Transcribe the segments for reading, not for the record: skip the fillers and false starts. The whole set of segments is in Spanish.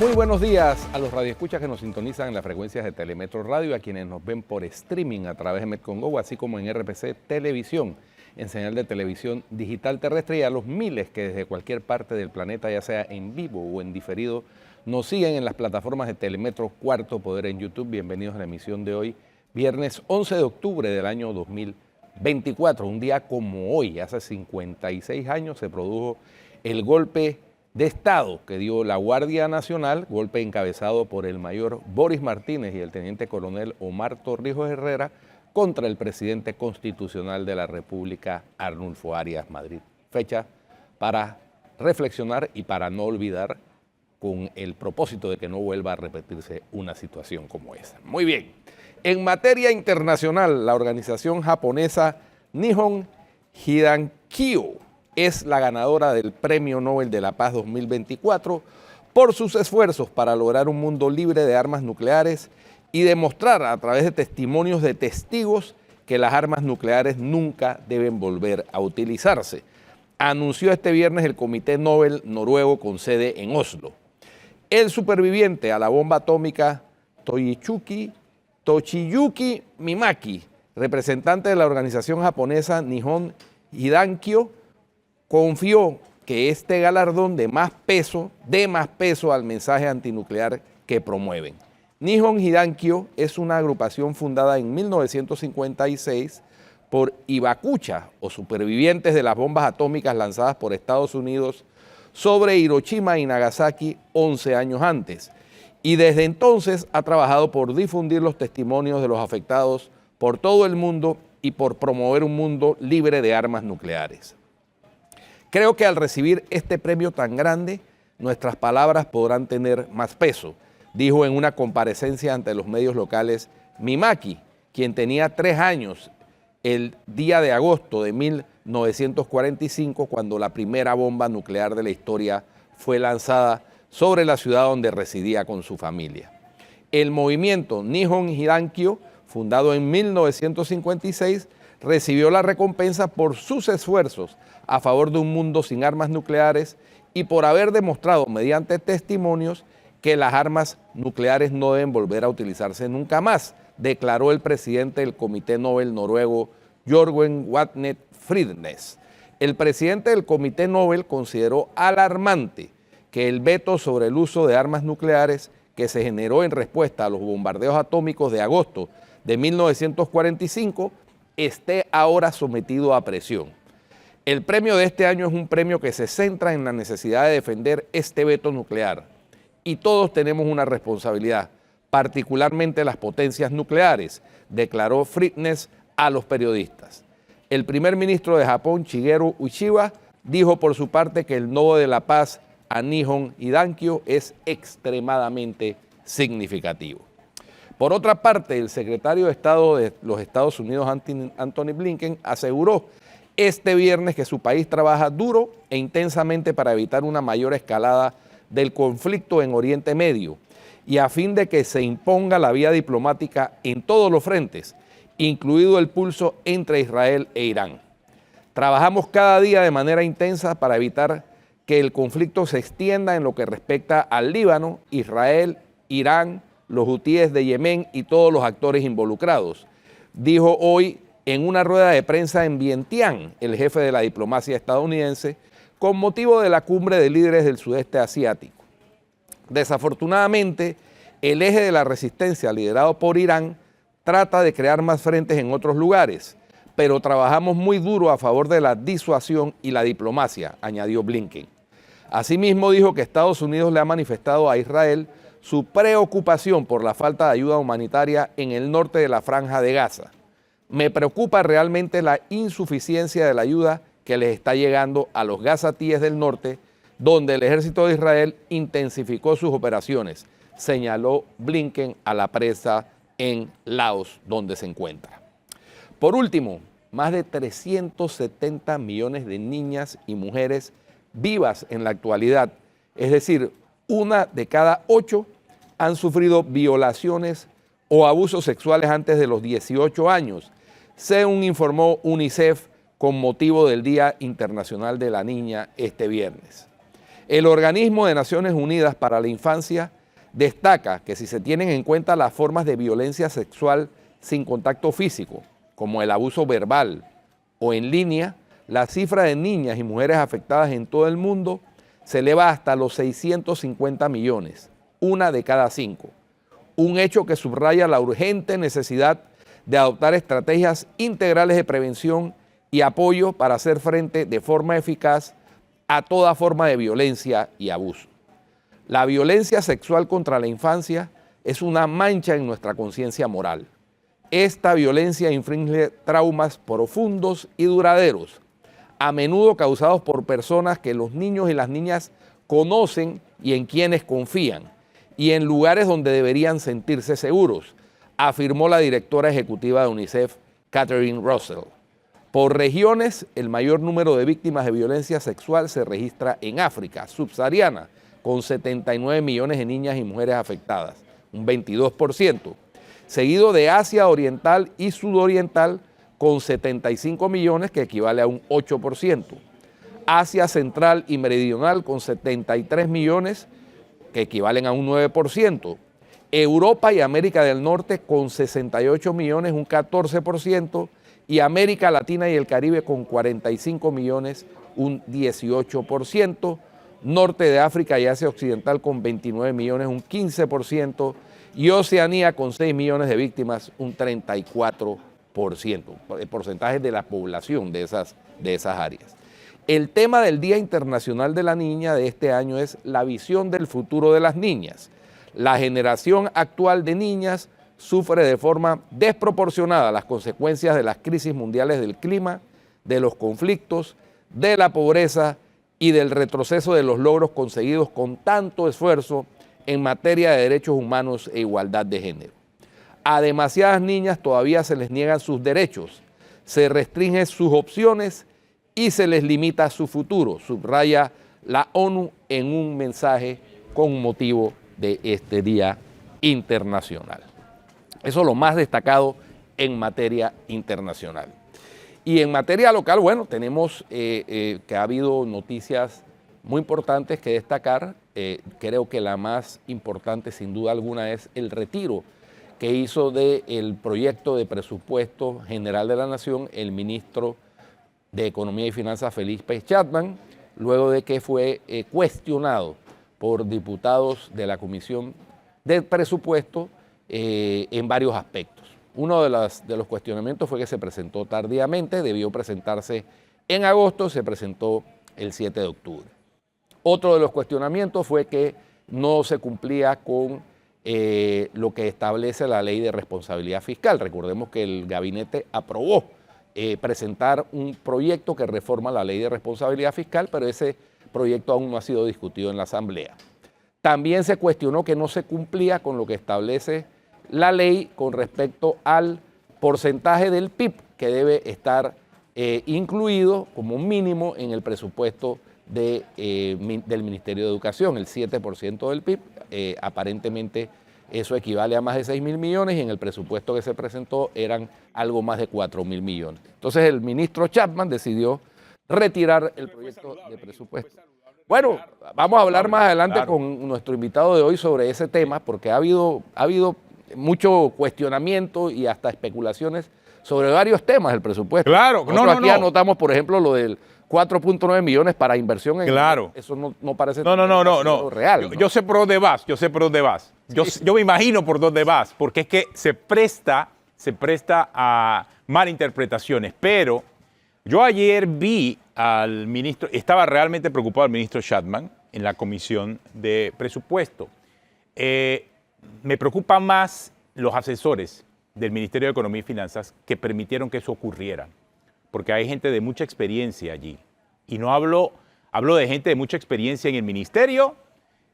Muy buenos días a los radioescuchas que nos sintonizan en las frecuencias de Telemetro Radio, a quienes nos ven por streaming a través de Metcongo, así como en RPC Televisión, en señal de televisión digital terrestre, y a los miles que desde cualquier parte del planeta, ya sea en vivo o en diferido, nos siguen en las plataformas de Telemetro Cuarto Poder en YouTube. Bienvenidos a la emisión de hoy, viernes 11 de octubre del año 2024. Un día como hoy, hace 56 años, se produjo el golpe de Estado que dio la Guardia Nacional, golpe encabezado por el mayor Boris Martínez y el teniente coronel Omar Torrijos Herrera contra el presidente constitucional de la República, Arnulfo Arias Madrid. Fecha para reflexionar y para no olvidar, con el propósito de que no vuelva a repetirse una situación como esa. Muy bien, en materia internacional, la organización japonesa Nihon Hidankyo es la ganadora del Premio Nobel de la Paz 2024 por sus esfuerzos para lograr un mundo libre de armas nucleares y demostrar a través de testimonios de testigos que las armas nucleares nunca deben volver a utilizarse. Anunció este viernes el Comité Nobel noruego con sede en Oslo. El superviviente a la bomba atómica Toshiyuki Mimaki, representante de la organización japonesa Nihon Hidankyo, confió que este galardón dé más peso al mensaje antinuclear que promueven. Nihon Hidankyo es una agrupación fundada en 1956 por hibakusha o supervivientes de las bombas atómicas lanzadas por Estados Unidos sobre Hiroshima y Nagasaki 11 años antes, y desde entonces ha trabajado por difundir los testimonios de los afectados por todo el mundo y por promover un mundo libre de armas nucleares. Creo que al recibir este premio tan grande, nuestras palabras podrán tener más peso, dijo en una comparecencia ante los medios locales Mimaki, quien tenía 3 años el día de agosto de 1945, cuando la primera bomba nuclear de la historia fue lanzada sobre la ciudad donde residía con su familia. El movimiento Nihon Hidankyo, fundado en 1956, recibió la recompensa por sus esfuerzos a favor de un mundo sin armas nucleares y por haber demostrado mediante testimonios que las armas nucleares no deben volver a utilizarse nunca más, declaró el presidente del Comité Nobel noruego, Jørgen Watnet Fridnes. El presidente del Comité Nobel consideró alarmante que el veto sobre el uso de armas nucleares que se generó en respuesta a los bombardeos atómicos de agosto de 1945 esté ahora sometido a presión. El premio de este año es un premio que se centra en la necesidad de defender este veto nuclear. Y todos tenemos una responsabilidad, particularmente las potencias nucleares, declaró Fridnes a los periodistas. El primer ministro de Japón, Shigeru Ishiba, dijo por su parte que el Nobel de la Paz a Nihon Hidankyo es extremadamente significativo. Por otra parte, el secretario de Estado de los Estados Unidos, Antony Blinken, aseguró este viernes que su país trabaja duro e intensamente para evitar una mayor escalada del conflicto en Oriente Medio y a fin de que se imponga la vía diplomática en todos los frentes, incluido el pulso entre Israel e Irán. Trabajamos cada día de manera intensa para evitar que el conflicto se extienda en lo que respecta al Líbano, Israel, Irán, los hutíes de Yemen y todos los actores involucrados, dijo hoy en una rueda de prensa en Vientiane el jefe de la diplomacia estadounidense con motivo de la cumbre de líderes del sudeste asiático. Desafortunadamente, el eje de la resistencia liderado por Irán trata de crear más frentes en otros lugares, pero trabajamos muy duro a favor de la disuasión y la diplomacia, añadió Blinken. Asimismo, dijo que Estados Unidos le ha manifestado a Israel su preocupación por la falta de ayuda humanitaria en el norte de la Franja de Gaza. Me preocupa realmente la insuficiencia de la ayuda que les está llegando a los gazatíes del norte, donde el ejército de Israel intensificó sus operaciones, señaló Blinken a la prensa en Laos, donde se encuentra. Por último, más de 370 millones de niñas y mujeres vivas en la actualidad, es decir, 1 de cada 8 han sufrido violaciones o abusos sexuales antes de los 18 años, según informó UNICEF con motivo del Día Internacional de la Niña este viernes. El Organismo de Naciones Unidas para la Infancia destaca que si se tienen en cuenta las formas de violencia sexual sin contacto físico, como el abuso verbal o en línea, la cifra de niñas y mujeres afectadas en todo el mundo se eleva hasta los 650 millones, una de cada 5. Un hecho que subraya la urgente necesidad de adoptar estrategias integrales de prevención y apoyo para hacer frente de forma eficaz a toda forma de violencia y abuso. La violencia sexual contra la infancia es una mancha en nuestra conciencia moral. Esta violencia inflige traumas profundos y duraderos, a menudo causados por personas que los niños y las niñas conocen y en quienes confían, y en lugares donde deberían sentirse seguros, afirmó la directora ejecutiva de UNICEF, Catherine Russell. Por regiones, el mayor número de víctimas de violencia sexual se registra en África subsahariana, con 79 millones de niñas y mujeres afectadas, un 22%, seguido de Asia Oriental y Sudoriental, con 75 millones, que equivale a un 8%. Asia Central y Meridional, con 73 millones, que equivalen a un 9%. Europa y América del Norte, con 68 millones, un 14%. Y América Latina y el Caribe, con 45 millones, un 18%. Norte de África y Asia Occidental, con 29 millones, un 15%. Y Oceanía, con 6 millones de víctimas, un 34%. Porcentajes de la población de esas áreas. El tema del Día Internacional de la Niña de este año es la visión del futuro de las niñas. La generación actual de niñas sufre de forma desproporcionada las consecuencias de las crisis mundiales del clima, de los conflictos, de la pobreza y del retroceso de los logros conseguidos con tanto esfuerzo en materia de derechos humanos e igualdad de género. A demasiadas niñas todavía se les niegan sus derechos, se restringen sus opciones y se les limita su futuro, subraya la ONU en un mensaje con motivo de este Día Internacional. Eso es lo más destacado en materia internacional. Y en materia local, bueno, tenemos que ha habido noticias muy importantes que destacar. Creo que la más importante, sin duda alguna, es el retiro que hizo del proyecto de presupuesto general de la Nación el ministro de Economía y Finanzas, Felipe Chapman, luego de que fue cuestionado por diputados de la Comisión de Presupuesto en varios aspectos. Uno de los cuestionamientos fue que se presentó tardíamente, debió presentarse en agosto, se presentó el 7 de octubre. Otro de los cuestionamientos fue que no se cumplía con lo que establece la Ley de Responsabilidad Fiscal. Recordemos que el gabinete aprobó presentar un proyecto que reforma la Ley de Responsabilidad Fiscal, pero ese proyecto aún no ha sido discutido en la Asamblea. También se cuestionó que no se cumplía con lo que establece la ley con respecto al porcentaje del PIB que debe estar incluido como mínimo en el presupuesto del Ministerio de Educación, el 7% del PIB. Aparentemente eso equivale a más de 6.000 millones y en el presupuesto que se presentó eran algo más de 4.000 millones. Entonces el ministro Chapman decidió retirar el proyecto de presupuesto. Bueno, vamos a hablar más adelante con nuestro invitado de hoy sobre ese tema, porque ha habido mucho cuestionamiento y hasta especulaciones sobre varios temas del presupuesto. Claro, nosotros aquí anotamos, por ejemplo, lo del 4.9 millones para inversión en... Claro. Eso no parece real. Yo sé por dónde vas, Yo me imagino por dónde vas, porque es que se presta a malinterpretaciones. Pero yo ayer vi al ministro, estaba realmente preocupado el ministro Chapman en la Comisión de Presupuesto. Me preocupan más los asesores del Ministerio de Economía y Finanzas que permitieron que eso ocurriera, porque hay gente de mucha experiencia allí. Y no hablo de gente de mucha experiencia en el ministerio,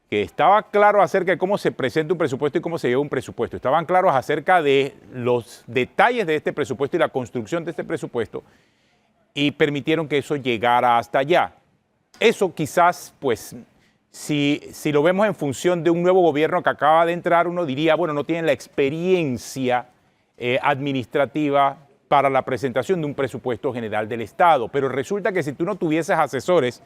que estaba claro acerca de cómo se presenta un presupuesto y cómo se lleva un presupuesto. Estaban claros acerca de los detalles de este presupuesto y la construcción de este presupuesto, y permitieron que eso llegara hasta allá. Eso quizás, pues, si lo vemos en función de un nuevo gobierno que acaba de entrar, uno diría, bueno, no tienen la experiencia administrativa para la presentación de un presupuesto general del Estado. Pero resulta que si tú no tuvieses asesores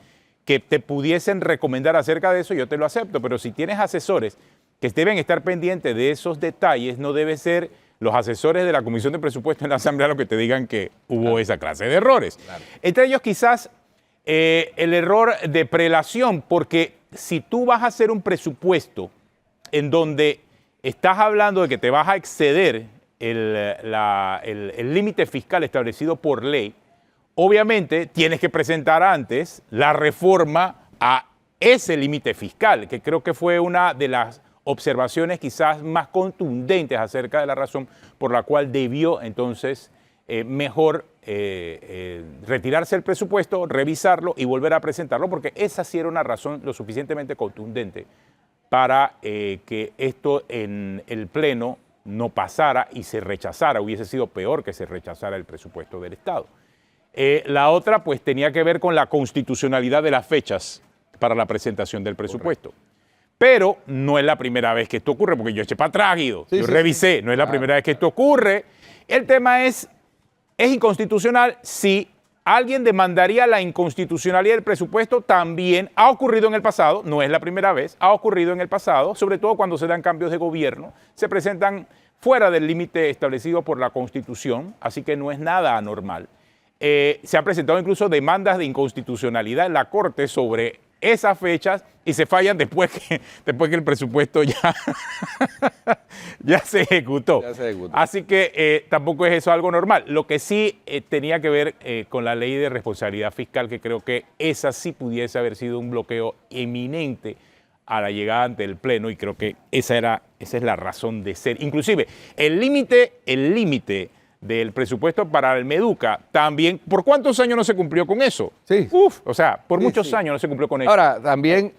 que te pudiesen recomendar acerca de eso, yo te lo acepto, pero si tienes asesores que deben estar pendientes de esos detalles, no debe ser los asesores de la Comisión de Presupuesto en la Asamblea los que te digan que hubo esa clase de errores. Claro. Entre ellos quizás el error de prelación, porque si tú vas a hacer un presupuesto en donde estás hablando de que te vas a exceder el límite fiscal establecido por ley, obviamente tienes que presentar antes la reforma a ese límite fiscal, que creo que fue una de las observaciones quizás más contundentes acerca de la razón por la cual debió entonces mejor retirarse el presupuesto, revisarlo y volver a presentarlo, porque esa sí era una razón lo suficientemente contundente para que esto en el Pleno no pasara y se rechazara. Hubiese sido peor que se rechazara el presupuesto del Estado. La otra pues tenía que ver con la constitucionalidad de las fechas para la presentación del presupuesto. Correcto. Pero no es la primera vez que esto ocurre, porque yo eché para atrás, Guido. Yo revisé, no es la primera vez que esto ocurre. El tema ¿es inconstitucional? Sí. Alguien demandaría la inconstitucionalidad del presupuesto, también ha ocurrido en el pasado, no es la primera vez, ha ocurrido en el pasado, sobre todo cuando se dan cambios de gobierno, se presentan fuera del límite establecido por la Constitución, así que no es nada anormal. Se han presentado incluso demandas de inconstitucionalidad en la Corte sobre esas fechas y se fallan después que el presupuesto ya se ejecutó. Así que tampoco es eso algo normal. Lo que sí tenía que ver con la ley de responsabilidad fiscal, que creo que esa sí pudiese haber sido un bloqueo eminente a la llegada ante el Pleno, y creo que esa es la razón de ser. Inclusive, el límite del presupuesto para el Meduca también, ¿por cuántos años no se cumplió con eso? Sí. O sea, por muchos años no se cumplió con eso. Ahora, también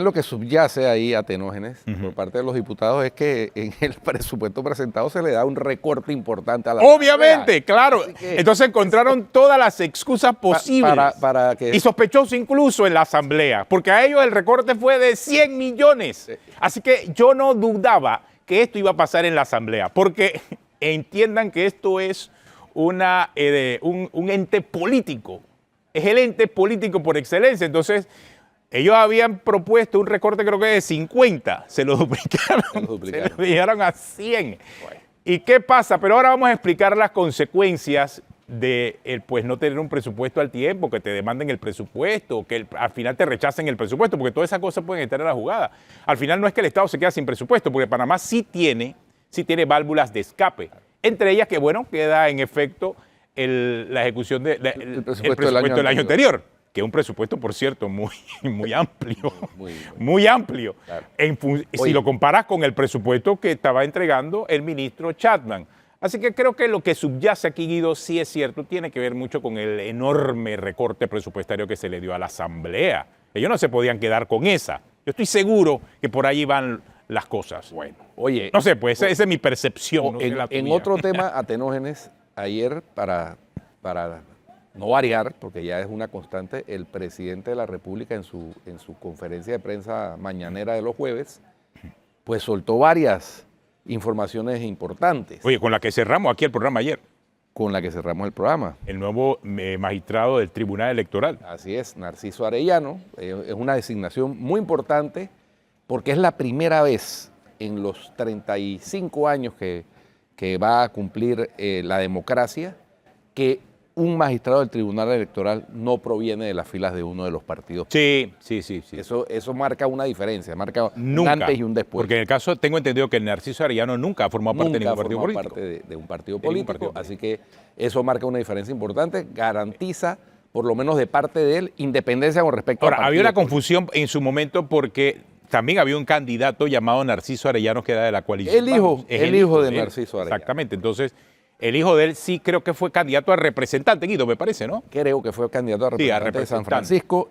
lo que subyace ahí a Tenógenes por parte de los diputados es que en el presupuesto presentado se le da un recorte importante a la Obviamente, Asamblea. Claro. Entonces encontraron todas las excusas posibles para que... y sospechosos incluso en la Asamblea, porque a ellos el recorte fue de 100 millones. Sí. Así que yo no dudaba que esto iba a pasar en la Asamblea, porque... entiendan que esto es un ente político. Es el ente político por excelencia. Entonces, ellos habían propuesto un recorte creo que de 50. Se lo duplicaron. Se lo llegaron a 100. Bueno. ¿Y qué pasa? Pero ahora vamos a explicar las consecuencias de pues, no tener un presupuesto al tiempo, que te demanden el presupuesto, que al final te rechacen el presupuesto, porque todas esas cosas pueden estar en la jugada. Al final no es que el Estado se queda sin presupuesto, porque Panamá sí tiene válvulas de escape. Entre ellas que, bueno, queda en efecto la ejecución del presupuesto del año anterior, que es un presupuesto, por cierto, muy amplio. Muy amplio. Claro. Si lo comparas con el presupuesto que estaba entregando el ministro Chapman. Así que creo que lo que subyace aquí, Guido, sí es cierto, tiene que ver mucho con el enorme recorte presupuestario que se le dio a la Asamblea. Ellos no se podían quedar con esa. Yo estoy seguro que por ahí van las cosas. Bueno, oye, no sé, pues esa es mi percepción. En otro tema, Atenógenes, ayer, para no variar, porque ya es una constante, el presidente de la República en su conferencia de prensa mañanera de los jueves, pues soltó varias informaciones importantes. Oye, con la que cerramos aquí el programa ayer. Con la que cerramos el programa. El nuevo magistrado del Tribunal Electoral. Así es, Narciso Arellano. Es una designación muy importante, porque es la primera vez en los 35 años que va a cumplir la democracia que un magistrado del Tribunal Electoral no proviene de las filas de uno de los partidos. Sí. Eso marca una diferencia, marca un antes y un después. Porque en el caso, tengo entendido que el Narciso Arellano nunca ha formado parte de ningún partido político. Parte de un partido político, así que eso marca una diferencia importante, garantiza, por lo menos de parte de él, independencia con respecto a... Ahora, había una confusión en su momento porque... también había un candidato llamado Narciso Arellano que era de la coalición. El hijo de Narciso Arellano. Exactamente. Entonces, el hijo de él sí creo que fue candidato a representante, Guido, me parece, ¿no? Creo que fue candidato a representante de San Francisco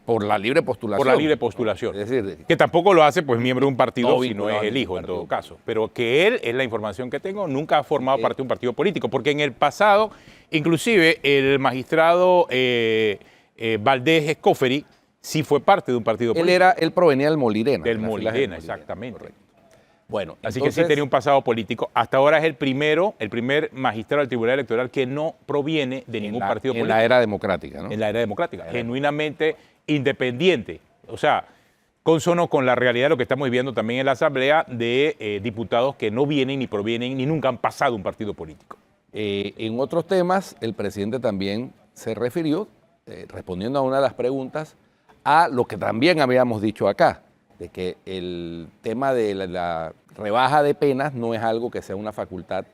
por la libre postulación. Por la libre postulación. Es decir, que tampoco lo hace pues miembro de un partido, si no es el hijo en todo caso. Pero que él, es la información que tengo, nunca ha formado parte de un partido político. Porque en el pasado, inclusive, el magistrado Valdés Escoferi sí fue parte de un partido político. Él provenía del Molirena. Del Molirena, exactamente. Correcto. Bueno, así que sí tenía un pasado político. Hasta ahora es el primer magistrado del Tribunal Electoral que no proviene de ningún partido político. En la era democrática, ¿no? En la era democrática, genuinamente independiente. O sea, consono con la realidad de lo que estamos viviendo también en la Asamblea de diputados que no vienen ni provienen ni nunca han pasado un partido político. En otros temas, el presidente también se refirió, respondiendo a una de las preguntas, a lo que también habíamos dicho acá, de que el tema de la rebaja de penas no es algo que sea una facultad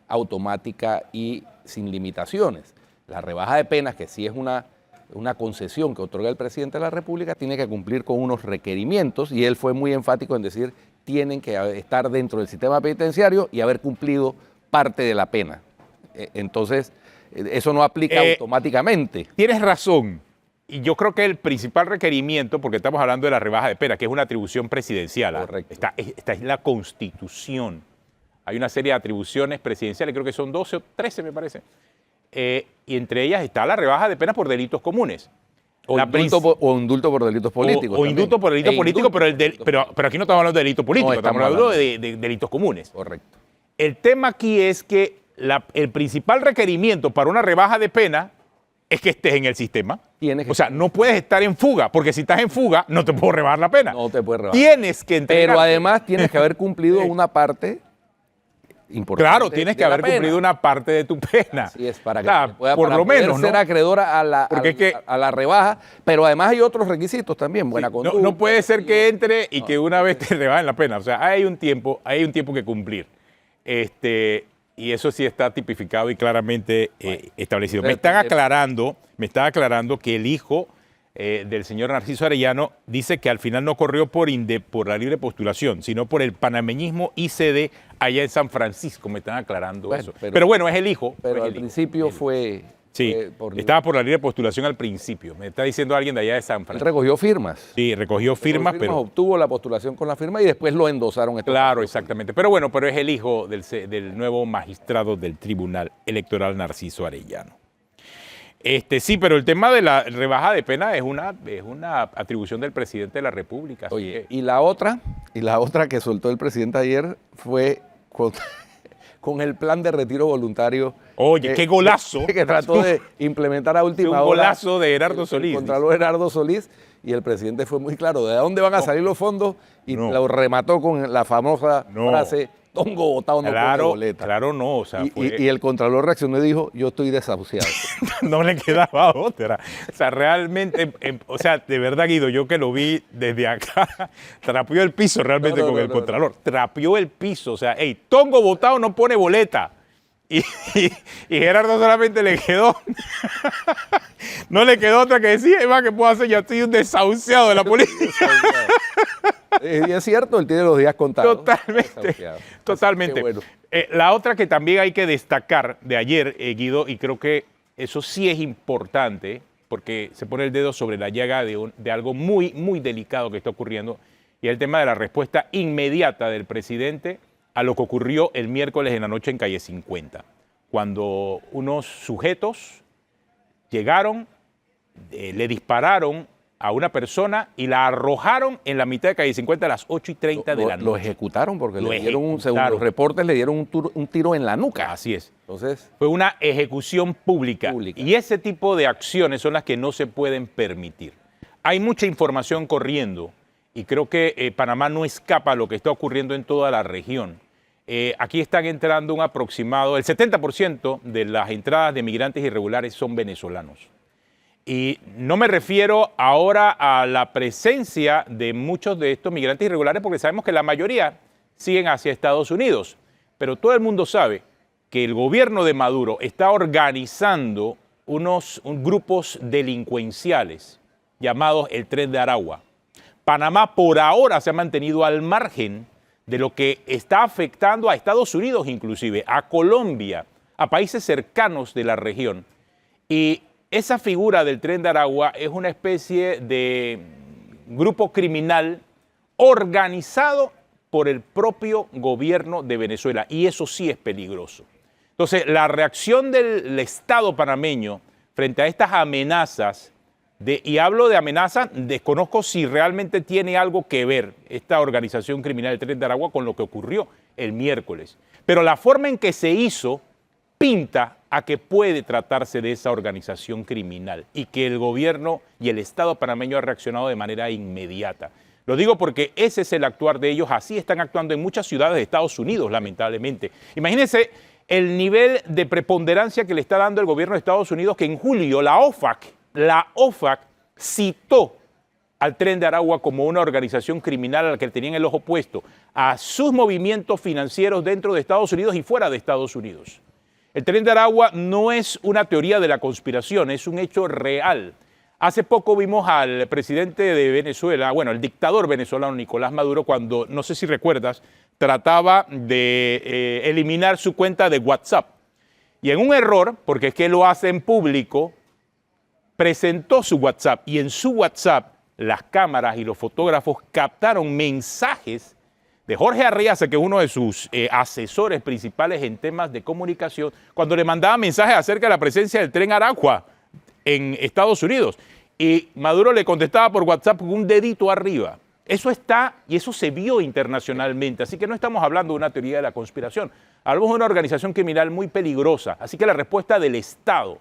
automática y sin limitaciones. La rebaja de penas, que sí es una concesión que otorga el presidente de la República, tiene que cumplir con unos requerimientos, y él fue muy enfático en decir, tienen que estar dentro del sistema penitenciario y haber cumplido parte de la pena. Entonces, eso no aplica automáticamente. Tienes razón. Y yo creo que el principal requerimiento, porque estamos hablando de la rebaja de pena, que es una atribución presidencial. Correcto. Esta es la Constitución. Hay una serie de atribuciones presidenciales, creo que son 12 o 13, me parece. Y entre ellas está la rebaja de penas por delitos comunes. O indulto por delitos políticos. O indulto por delitos políticos, pero aquí no estamos hablando de delitos políticos, estamos hablando de delitos comunes. Correcto. El tema aquí es que el principal requerimiento para una rebaja de pena es que estés en el sistema. O sea, no puedes estar en fuga, porque si estás en fuga no te puedo rebajar la pena. No te puedes rebajar. Tienes que entregar. Pero además tienes que haber cumplido una parte importante. Claro, tienes que haber cumplido una parte de tu pena. Así es, para que pueda por lo menos ser acreedora a la rebaja, pero además hay otros requisitos también, buena conducta. No puede ser que entre y que una vez te rebajen la pena. O sea, hay un tiempo que cumplir. Y eso sí está tipificado y claramente establecido. Me están aclarando que el hijo del señor Narciso Arellano dice que al final no corrió por la libre postulación, sino por el panameñismo ICD allá en San Francisco. Me están aclarando eso. Pero bueno, es el hijo. Pero al principio fue... Sí, estaba por la libre postulación al principio. Me está diciendo alguien de allá de San Francisco. Él recogió firmas. Sí, recogió firmas, pero... obtuvo la postulación con la firma y después lo endosaron. Claro, exactamente. Pero bueno, pero es el hijo del nuevo magistrado del Tribunal Electoral, Narciso Arellano. Sí, pero el tema de la rebaja de pena es una atribución del presidente de la República. Oye, y la otra que soltó el presidente ayer fue con el plan de retiro voluntario. Oye, qué golazo. Que trató de implementar a última hora. Un golazo de Gerardo Solís. El contralor Gerardo Solís, y el presidente fue muy claro de dónde van a salir los fondos, y lo remató con la famosa frase, tongo botado no pone boleta. Claro, no. O sea, y el contralor reaccionó y dijo, yo estoy desahuciado. No le quedaba otra. O sea, realmente, o sea, de verdad, Guido, yo que lo vi desde acá, trapeó el piso realmente con el contralor. Trapeó el piso. O sea, tongo botado no pone boleta. Y Gerardo solamente le quedó, no le quedó otra que decir, es más que puedo hacer, yo estoy un desahuciado de la política. Y es cierto, él tiene los días contados. Totalmente. Bueno. La otra que también hay que destacar de ayer, Guido, y creo que eso sí es importante, porque se pone el dedo sobre la llaga de algo muy, muy delicado que está ocurriendo, y el tema de la respuesta inmediata del presidente a lo que ocurrió el miércoles en la noche en Calle 50, cuando unos sujetos llegaron, le dispararon a una persona y la arrojaron en la mitad de Calle 50 a las 8:30 de la noche. Lo ejecutaron porque según los reportes, le dieron un tiro en la nuca. Así es. Entonces, fue una ejecución pública. Y ese tipo de acciones son las que no se pueden permitir. Hay mucha información corriendo. Y creo que Panamá no escapa a lo que está ocurriendo en toda la región. Aquí están entrando un aproximado, el 70% de las entradas de migrantes irregulares son venezolanos. Y no me refiero ahora a la presencia de muchos de estos migrantes irregulares, porque sabemos que la mayoría siguen hacia Estados Unidos. Pero todo el mundo sabe que el gobierno de Maduro está organizando unos grupos delincuenciales llamados el Tren de Aragua. Panamá por ahora se ha mantenido al margen de lo que está afectando a Estados Unidos inclusive, a Colombia, a países cercanos de la región. Y esa figura del Tren de Aragua es una especie de grupo criminal organizado por el propio gobierno de Venezuela, y eso sí es peligroso. Entonces, la reacción del Estado panameño frente a estas amenazas y hablo de amenaza, desconozco si realmente tiene algo que ver esta organización criminal del Tren de Aragua con lo que ocurrió el miércoles. Pero la forma en que se hizo pinta a que puede tratarse de esa organización criminal y que el gobierno y el Estado panameño han reaccionado de manera inmediata. Lo digo porque ese es el actuar de ellos, así están actuando en muchas ciudades de Estados Unidos, lamentablemente. Imagínense el nivel de preponderancia que le está dando el gobierno de Estados Unidos, que en julio la OFAC citó al Tren de Aragua como una organización criminal a la que tenían el ojo puesto a sus movimientos financieros dentro de Estados Unidos y fuera de Estados Unidos. El Tren de Aragua no es una teoría de la conspiración, es un hecho real. Hace poco vimos al presidente de Venezuela, bueno, el dictador venezolano Nicolás Maduro, cuando, no sé si recuerdas, trataba de eliminar su cuenta de WhatsApp. Y en un error, porque es que lo hace en público, presentó su WhatsApp y en su WhatsApp las cámaras y los fotógrafos captaron mensajes de Jorge Arriaza, que es uno de sus asesores principales en temas de comunicación, cuando le mandaba mensajes acerca de la presencia del Tren Aragua en Estados Unidos. Y Maduro le contestaba por WhatsApp con un dedito arriba. Eso está y eso se vio internacionalmente, así que no estamos hablando de una teoría de la conspiración, hablamos de una organización criminal muy peligrosa, así que la respuesta del Estado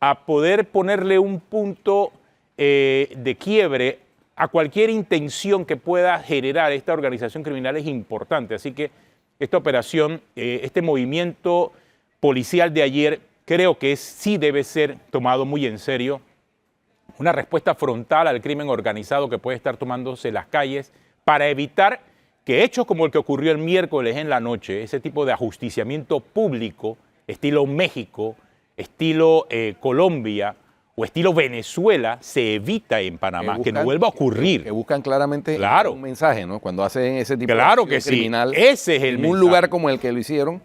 a poder ponerle un punto de quiebre a cualquier intención que pueda generar esta organización criminal es importante. Así que esta operación, este movimiento policial de ayer, creo que sí debe ser tomado muy en serio. Una respuesta frontal al crimen organizado que puede estar tomándose las calles para evitar que hechos como el que ocurrió el miércoles en la noche, ese tipo de ajusticiamiento público, estilo México, estilo Colombia o estilo Venezuela, se evita en Panamá, que no vuelva a ocurrir. Que buscan claramente un mensaje, ¿no? Cuando hacen ese tipo de acción criminal, ese es el en mensaje. un lugar como el que lo hicieron,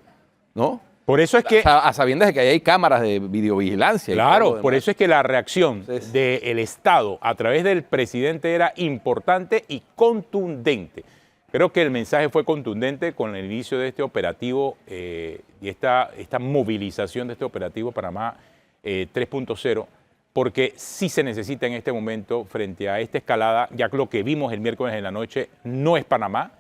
¿no? Por eso es que... A sabiendas de que ahí hay cámaras de videovigilancia. Claro, por eso es que la reacción del Estado a través del presidente era importante y contundente. Creo que el mensaje fue contundente con el inicio de este operativo y esta movilización de este operativo Panamá 3.0, porque sí se necesita en este momento frente a esta escalada, ya que lo que vimos el miércoles en la noche no es Panamá,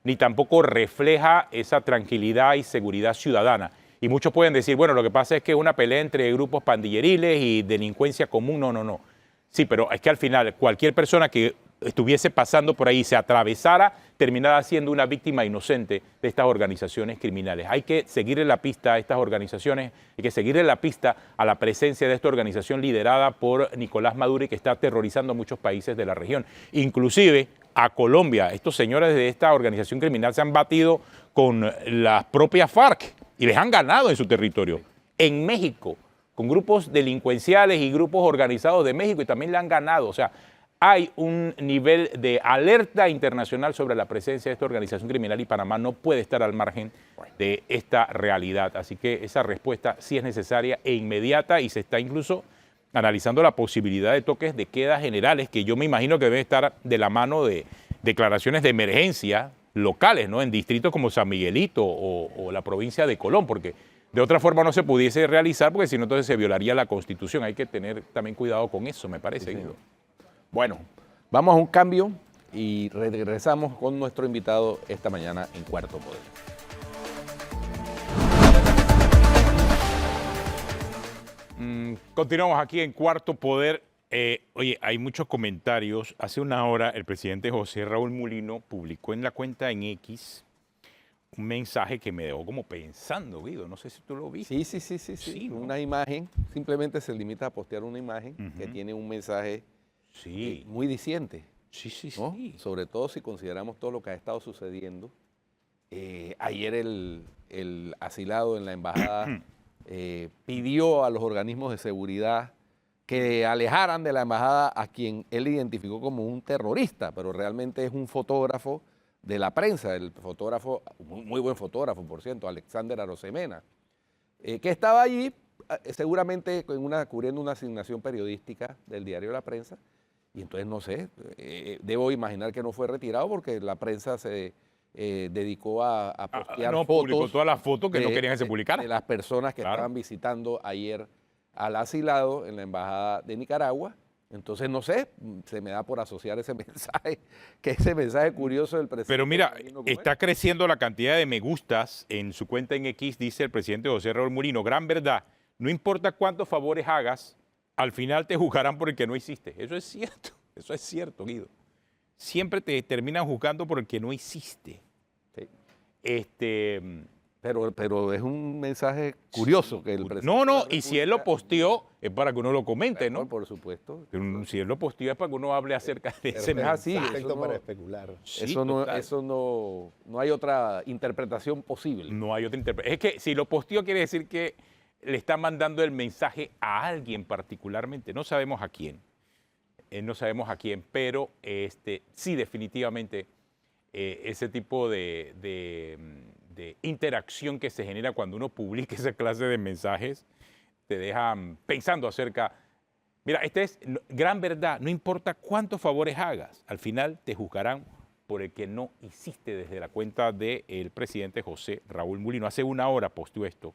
ni tampoco refleja esa tranquilidad y seguridad ciudadana. Y muchos pueden decir, bueno, lo que pasa es que es una pelea entre grupos pandilleriles y delincuencia común. No. Sí, pero es que al final cualquier persona que estuviese pasando por ahí y se atravesara, terminará siendo una víctima inocente de estas organizaciones criminales. Hay que seguirle la pista a estas organizaciones, hay que seguirle la pista a la presencia de esta organización liderada por Nicolás Maduro y que está aterrorizando a muchos países de la región, inclusive a Colombia. Estos señores de esta organización criminal se han batido con las propias FARC y les han ganado en su territorio. En México, con grupos delincuenciales y grupos organizados de México y también le han ganado. O sea, hay un nivel de alerta internacional sobre la presencia de esta organización criminal y Panamá no puede estar al margen de esta realidad. Así que esa respuesta sí es necesaria e inmediata y se está incluso analizando la posibilidad de toques de queda generales que yo me imagino que deben estar de la mano de declaraciones de emergencia locales, ¿no? En distritos como San Miguelito o la provincia de Colón, porque de otra forma no se pudiese realizar porque si no entonces se violaría la Constitución. Hay que tener también cuidado con eso, me parece. Sí, bueno, vamos a un cambio y regresamos con nuestro invitado esta mañana en Cuarto Poder. Continuamos aquí en Cuarto Poder. Oye, hay muchos comentarios. Hace una hora el presidente José Raúl Mulino publicó en la cuenta en X un mensaje que me dejó como pensando, Guido. No sé si tú lo viste. Sí, ¿no? Una imagen, simplemente se limita a postear una imagen que tiene un mensaje muy diciente. ¿No? Sobre todo si consideramos todo lo que ha estado sucediendo. Ayer el asilado en la embajada pidió a los organismos de seguridad que alejaran de la embajada a quien él identificó como un terrorista, pero realmente es un fotógrafo de la prensa, el fotógrafo, muy buen fotógrafo, por cierto, Alexander Arosemena, que estaba allí seguramente cubriendo una asignación periodística del diario La Prensa, y entonces no sé, debo imaginar que no fue retirado porque la prensa se dedicó a postear fotos. Publicó todas las fotos que no querían que se publicaran. De las personas que estaban visitando ayer al asilado en la embajada de Nicaragua, Entonces, no sé, se me da por asociar ese mensaje, que ese mensaje curioso del presidente. Pero mira, está creciendo la cantidad de me gustas en su cuenta en X, dice el presidente José Raúl Mulino. Gran verdad, no importa cuántos favores hagas, al final te juzgarán por el que no hiciste. Eso es cierto, Guido. Siempre te terminan juzgando por el que no hiciste. Sí. Pero es un mensaje curioso que el presidente. No, y si él lo posteó, es para que uno lo comente, ¿no? Por supuesto. Si él lo posteó, es para que uno hable acerca de ese es así, perfecto para especular. Sí, eso no hay otra interpretación posible. No hay otra interpretación. Es que si lo posteó, quiere decir que le está mandando el mensaje a alguien particularmente. No sabemos a quién. No sabemos a quién, pero sí, definitivamente, ese tipo de interacción que se genera cuando uno publica esa clase de mensajes te dejan pensando acerca. Mira, esta es gran verdad. No importa cuántos favores hagas, al final te juzgarán por el que no hiciste, desde la cuenta del presidente José Raúl Mulino. Hace una hora posteó esto.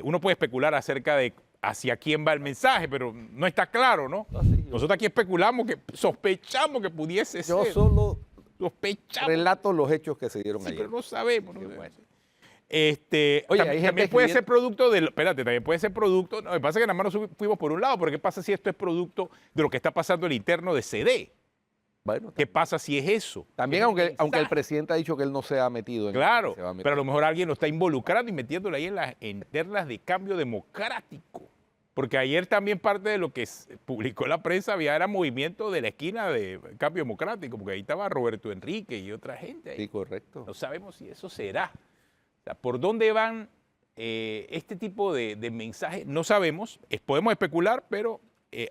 Uno puede especular acerca de hacia quién va el mensaje, pero no está claro, ¿no? Nosotros aquí especulamos, sospechamos que pudiese ser. Yo solo sospechamos. Relato los hechos que se dieron ayer. Pero no sabemos. Bueno. Oye, también puede ser producto de... Espérate, también puede ser producto... No, lo que pasa es que nada más nos fuimos por un lado, pero ¿qué pasa si esto es producto de lo que está pasando en el interno de CD? Bueno, ¿qué pasa si es eso? También, aunque el presidente ha dicho que él no se ha metido en claro, eso. Claro, pero a lo mejor alguien lo está involucrando y metiéndolo ahí en las internas de Cambio Democrático. Porque ayer también parte de lo que publicó la prensa era movimiento de la esquina de Cambio Democrático, porque ahí estaba Roberto Enrique y otra gente. Ahí. Sí, correcto. No sabemos si eso será. O sea, ¿por dónde van este tipo de mensajes? No sabemos, podemos especular, pero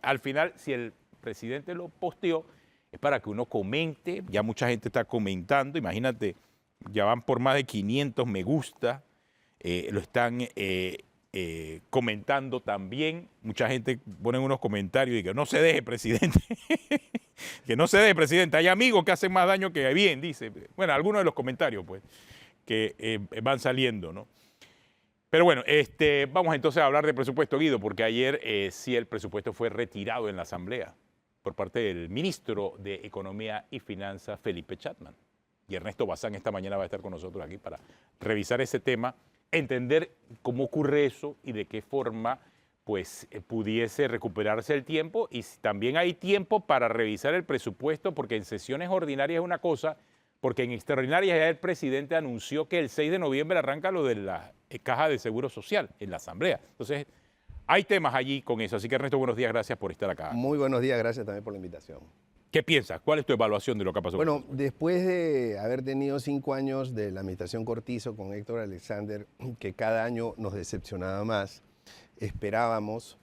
al final, si el presidente lo posteó, es para que uno comente. Ya mucha gente está comentando, imagínate, ya van por más de 500 me gusta, lo están comentando también. Mucha gente pone unos comentarios y que no se deje, presidente. Que no se deje, presidente. Hay amigos que hacen más daño que bien, dice. Bueno, algunos de los comentarios, pues, que van saliendo, ¿no? Pero bueno, vamos entonces a hablar de presupuesto, Guido, porque ayer sí el presupuesto fue retirado en la Asamblea por parte del ministro de Economía y Finanzas, Felipe Chapman. Y Ernesto Bazán esta mañana va a estar con nosotros aquí para revisar ese tema, entender cómo ocurre eso y de qué forma pues pudiese recuperarse el tiempo, y si también hay tiempo para revisar el presupuesto, porque en sesiones ordinarias es una cosa, porque en extraordinarias ya el presidente anunció que el 6 de noviembre arranca lo de la Caja de Seguro Social en la Asamblea. Entonces, hay temas allí con eso. Así que, Ernesto, buenos días, gracias por estar acá. Muy buenos días, gracias también por la invitación. ¿Qué piensas? ¿Cuál es tu evaluación de lo que ha pasado? Bueno, después de haber tenido 5 años de la administración Cortizo con Héctor Alexander, que cada año nos decepcionaba más, esperábamos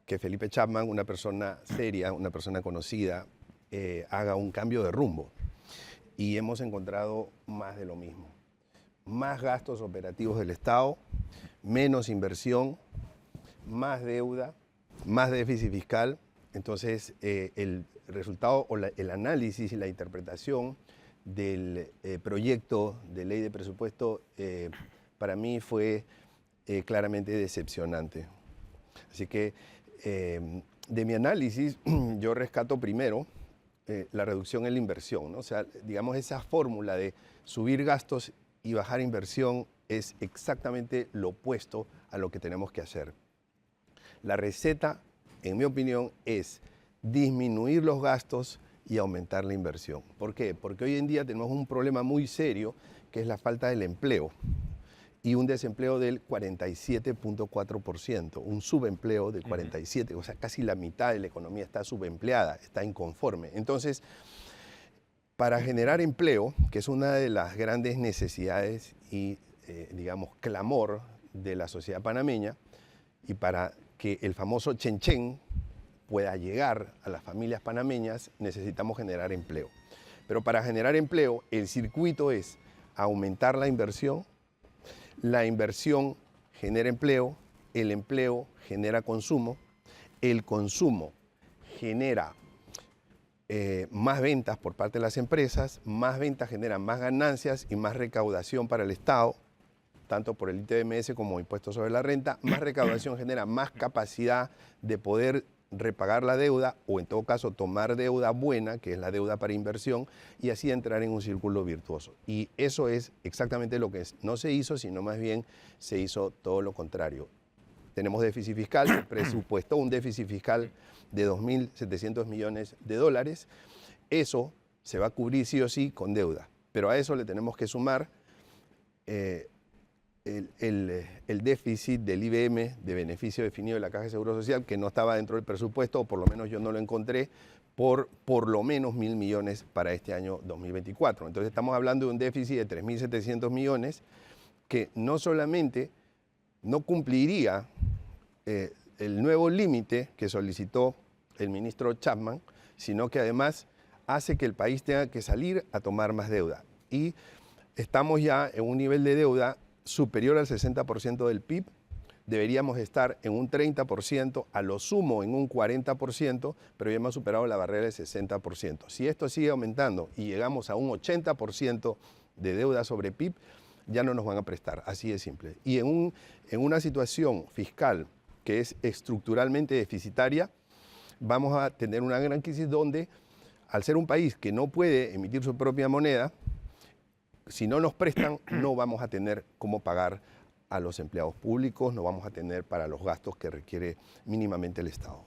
que Felipe Chapman, una persona seria, una persona conocida, haga un cambio de rumbo. Y hemos encontrado más de lo mismo. Más gastos operativos del Estado, menos inversión, más deuda, más déficit fiscal. Entonces, el resultado o el análisis y la interpretación del proyecto de ley de presupuesto para mí fue claramente decepcionante. Así que de mi análisis yo rescato primero la reducción en la inversión, ¿no? O sea, digamos, esa fórmula de subir gastos y bajar inversión es exactamente lo opuesto a lo que tenemos que hacer. La receta, en mi opinión, es disminuir los gastos y aumentar la inversión. ¿Por qué? Porque hoy en día tenemos un problema muy serio, que es la falta del empleo, y un desempleo del 47.4%, un subempleo del 47%, o sea, casi la mitad de la economía está subempleada, está inconforme. Entonces, para generar empleo, que es una de las grandes necesidades y, digamos, clamor de la sociedad panameña, y para que el famoso Chenchen pueda llegar a las familias panameñas, necesitamos generar empleo. Pero para generar empleo, el circuito es aumentar la inversión genera empleo, el empleo genera consumo, el consumo genera más ventas por parte de las empresas, más ventas generan más ganancias y más recaudación para el Estado, tanto por el ITBMS como impuestos sobre la renta. Más recaudación genera más capacidad de poder repagar la deuda o en todo caso tomar deuda buena, que es la deuda para inversión, y así entrar en un círculo virtuoso. Y eso es exactamente lo que no se hizo, sino más bien se hizo todo lo contrario. Tenemos déficit fiscal, se presupuestó un déficit fiscal de 2.700 millones de dólares. Eso se va a cubrir sí o sí con deuda, pero a eso le tenemos que sumar el déficit del IBM de beneficio definido de la Caja de Seguro Social, que no estaba dentro del presupuesto, o por lo menos yo no lo encontré, por lo menos 1.000 millones para este año 2024. Entonces estamos hablando de un déficit de 3.700 millones que no solamente no cumpliría el nuevo límite que solicitó el ministro Chapman, sino que además hace que el país tenga que salir a tomar más deuda. Y estamos ya en un nivel de deuda superior al 60% del PIB, deberíamos estar en un 30%, a lo sumo en un 40%, pero ya hemos superado la barrera del 60%. Si esto sigue aumentando y llegamos a un 80% de deuda sobre PIB, ya no nos van a prestar, así de simple. Y en una situación fiscal que es estructuralmente deficitaria, vamos a tener una gran crisis donde, al ser un país que no puede emitir su propia moneda, si no nos prestan, no vamos a tener cómo pagar a los empleados públicos, no vamos a tener para los gastos que requiere mínimamente el Estado.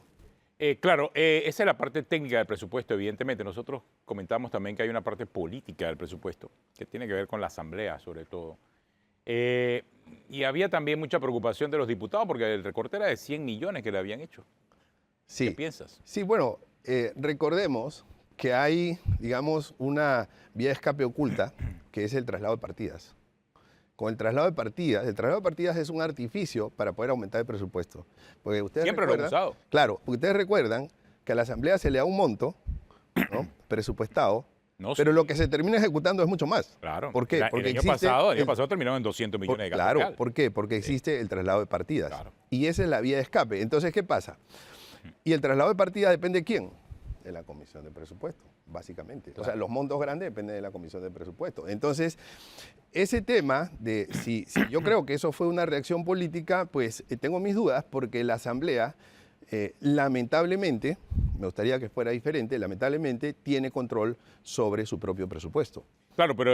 Claro, esa es la parte técnica del presupuesto, evidentemente. Nosotros comentamos también que hay una parte política del presupuesto, que tiene que ver con la Asamblea, sobre todo. Y había también mucha preocupación de los diputados, porque el recorte era de 100 millones que le habían hecho. Sí. ¿Qué piensas? Sí, bueno, recordemos que hay, digamos, una vía de escape oculta, que es el traslado de partidas. Con el traslado de partidas es un artificio para poder aumentar el presupuesto. Porque ustedes siempre lo he usado. Claro, porque ustedes recuerdan que a la Asamblea se le da un monto, ¿no?, presupuestado, No, pero sí. lo que se termina ejecutando es mucho más. Claro. ¿Por qué? Porque el año pasado terminaron en 200 millones de gasto Claro, real. ¿por qué? Porque existe el traslado de partidas. Claro. Y esa es la vía de escape. Entonces, ¿qué pasa? Y el traslado de partidas depende de quién. De la Comisión de Presupuesto, básicamente. Claro. O sea, los montos grandes dependen de la Comisión de Presupuesto. Entonces, ese tema de si yo creo que eso fue una reacción política, pues tengo mis dudas porque la Asamblea, lamentablemente, me gustaría que fuera diferente, lamentablemente tiene control sobre su propio presupuesto. Claro, pero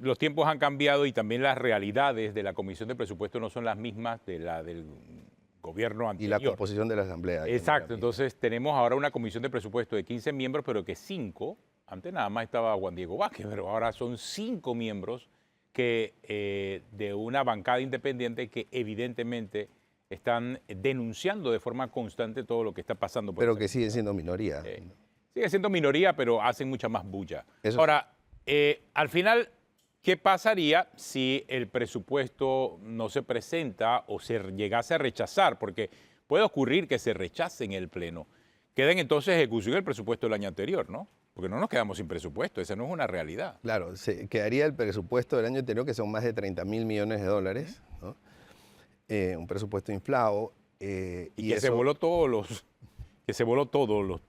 los tiempos han cambiado y también las realidades de la Comisión de Presupuesto no son las mismas de la del gobierno anterior. Y la composición de la Asamblea. Exacto, entonces tenemos ahora una comisión de presupuesto de 15 miembros, pero que 5, antes nada más estaba Juan Diego Vázquez, pero ahora son 5 miembros que de una bancada independiente que evidentemente están denunciando de forma constante todo lo que está pasando. Pero que siguen siendo minoría. Sigue siendo minoría, pero hacen mucha más bulla. Eso ahora, al final, ¿qué pasaría si el presupuesto no se presenta o se llegase a rechazar? Porque puede ocurrir que se rechace en el Pleno. Queda en entonces ejecución el presupuesto del año anterior, ¿no? Porque no nos quedamos sin presupuesto, esa no es una realidad. Claro, se quedaría el presupuesto del año anterior, que son más de 30.000 millones de dólares, ¿no? Un presupuesto inflado. Y que eso, se voló todos los... Que se voló todos los...